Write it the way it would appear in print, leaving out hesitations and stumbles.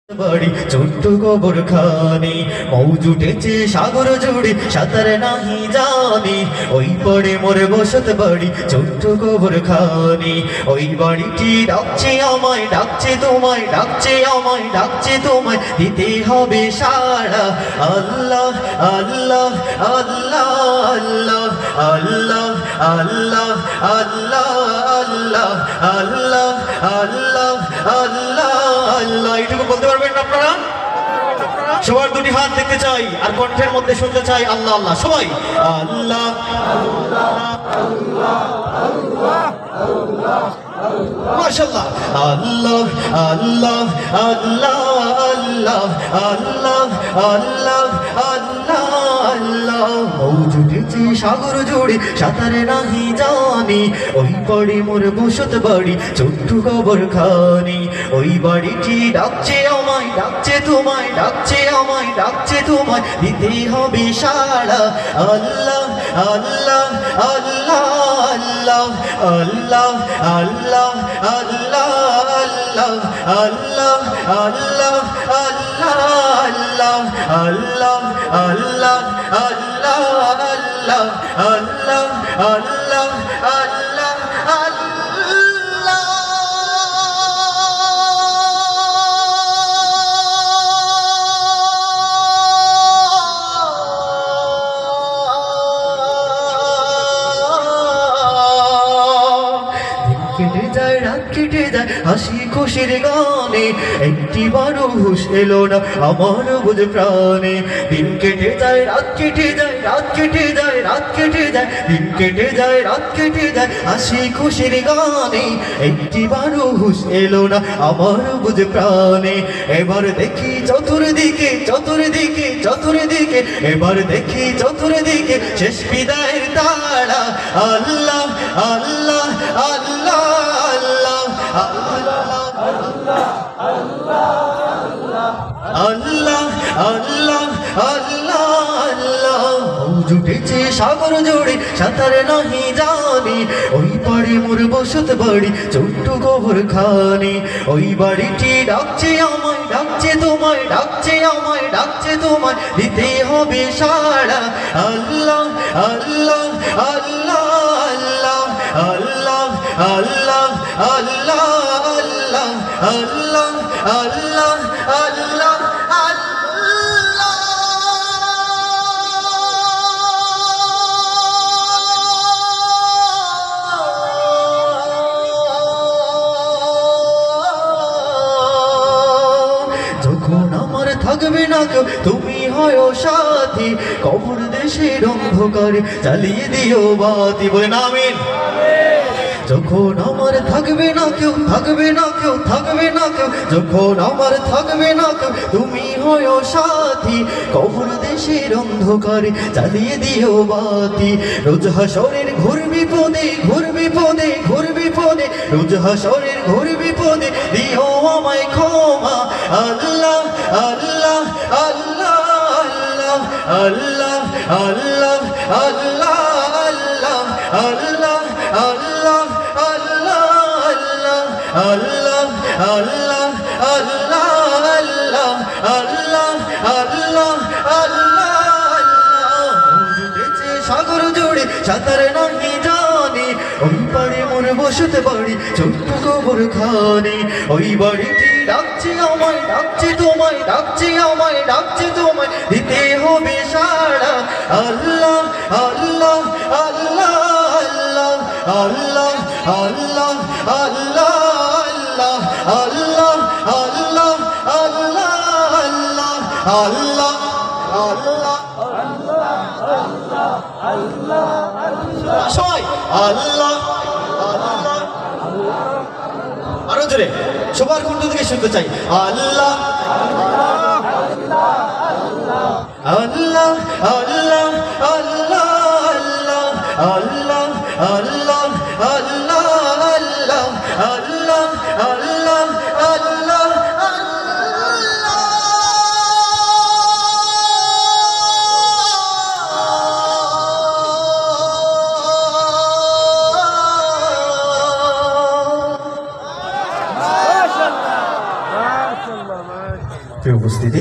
বাড়ি ছোট্ট কবর খানি মৌজ উঠেছে সাগর জুড়ে সাঁতার নাহি জানি ওই পড়ে মোর বসত বাড়ি ছোট্ট কবর খানি ওই বাড়িটি ডাকছে আমায় ডাকছে তোমায় ডাকছে আমায় ডাকছে তোমায় দিতে হবে সাড়া আল্লাহ আল্লাহ আল্লাহ আল্লাহ আল্লাহ আল্লাহ আল্লাহ আল্লাহ আল্লাহ আল্লাহ আল্লাহ আল্লাহ এটুকু বলতে পারবেন না আপনারা? সবার দুটি হাত দেখতে চাই আর কণ্ঠের মধ্যে শুনতে চাই আল্লাহ আল্লাহ সবাই আল্লাহ মাশাআল্লাহ আল্লাহ আল্লাহ আল্লাহ আল্লাহ আল্লাহ আল্লাহ আল্লাহ আল্লাহ মৌজ উঠেছে সাগর জুড়ে সাঁতারে নাহি জানি ওই পড়ে মোর বসত বাড়ি ছোট্ট কবর খানি ওই বাড়িটি ডাকছে আমায় ডাকছে তোমায় ডাকছে আমায় ডাকছে তোমায় দিতে হবে সাড়া আল্লাহ আল্লাহ আল্লাহ আল্লাহ আল্লাহ আল্লাহ আল্লাহ আল্লাহ আল্লাহ আল্লাহ আল্লাহ আল্লাহ আল্লাহ আল্লাহ আল্লাহ আল্লাহ আল্লাহ আল্লাহ আল্লাহ কেটে যায় রাত কেটে যায় হাসি খুশির গানে একটি বারো হুশ এলো না আমার বুঝ প্রাণে দিন কেটে যায় রাত কেটে যায় রাত কেটে যায় রাত কেটে যায় দিন কেটে যায় রাত কেটে যায় হাসি খুশির গানে একটি বারো হুশ এলো না আমার বুঝ প্রাণে এবার দেখি চতুর্দিকে চতুর্দিকে চতুর্দিকে এবার দেখি চতুর্দিকে শেষ বিদায়ের তারা আল্লাহ আল্লাহ আল্লাহ আল্লাহ আল্লাহ আল্লাহ আল্লাহ মৌজ উঠেছে সাগর জোড়ে সাঁতার নাহি জানি ওই পাড়ে মোর বসত বাড়ি ছোট্ট কবর খানি ওই বাড়িটি ডাকছে আমায় ডাকছে তোমায় ডাকছে আমায় ডাকছে তোমায় দিতে হবে সাড়া আল্লাহ আল্লাহ আল্লাহ আল্লাহ আল্লাহ আল্লাহ আল্লাহ আল্লাহ আল্লাহ আল্লাহ আল্লাহ যখন আমার থাকবে না কেউ তুমি হয় সাথী কবর দেশের অন্ধকারে জ্বালিয়ে দিও বাতি বলে না আমিন যখন আমার থাকবে না কেউ থাকবে না কেউ থাকবে না কেউ যখন আমার থাকবে না কেউ তুমি হয় সাথী কবর দেশের অন্ধকারে জ্বালিয়ে দিও বাতি রোজ হাসরের ঘোর বিপদে ঘোর বিপদে ঘোর বিপদে রোজ হাসরের ঘোর বিপদে দিও আমায় ক্ষমা আল্লাহ আল্লাহ আল্লাহ আল্লাহ আল্লাহ আল্লাহ আল্লাহ আল্লাহ আল্লাহ আল্লাহ আল্লাহ আল্লাহ আল্লাহ আল্লাহ আল্লাহ আল্লাহ উঠেছে সাগর জোড়ে সাঁতার নাহি জানি ওই পাড়ে মোর বসত বাড়ি ছোট্ট কবর খানি ওই বাড়িটি ডাকছে আমায় ডাকছে তোমায় ডাকছে আমায় ডাকছে তোমায় দিতে হবে সাড়া আল্লাহ আল্লাহ আল্লাহ আল্লাহ আল্লাহ আল্লাহ আল্লাহ আল্লাহ আল্লাহ আল্লাহ আল্লাহ আল্লাহ সবাই আল্লাহ আল্লাহ আরো জোরে সবার কণ্ঠ থেকে শুনতে চাই আল্লাহ আল্লাহ আল্লাহ আল্লাহ আল্লাহ আল্লাহ আল্লাহ আল্লাহ আল্লাহ আল্লাহ আল্লাহ মাশাআল্লাহ প্রিয় উপস্থিতি,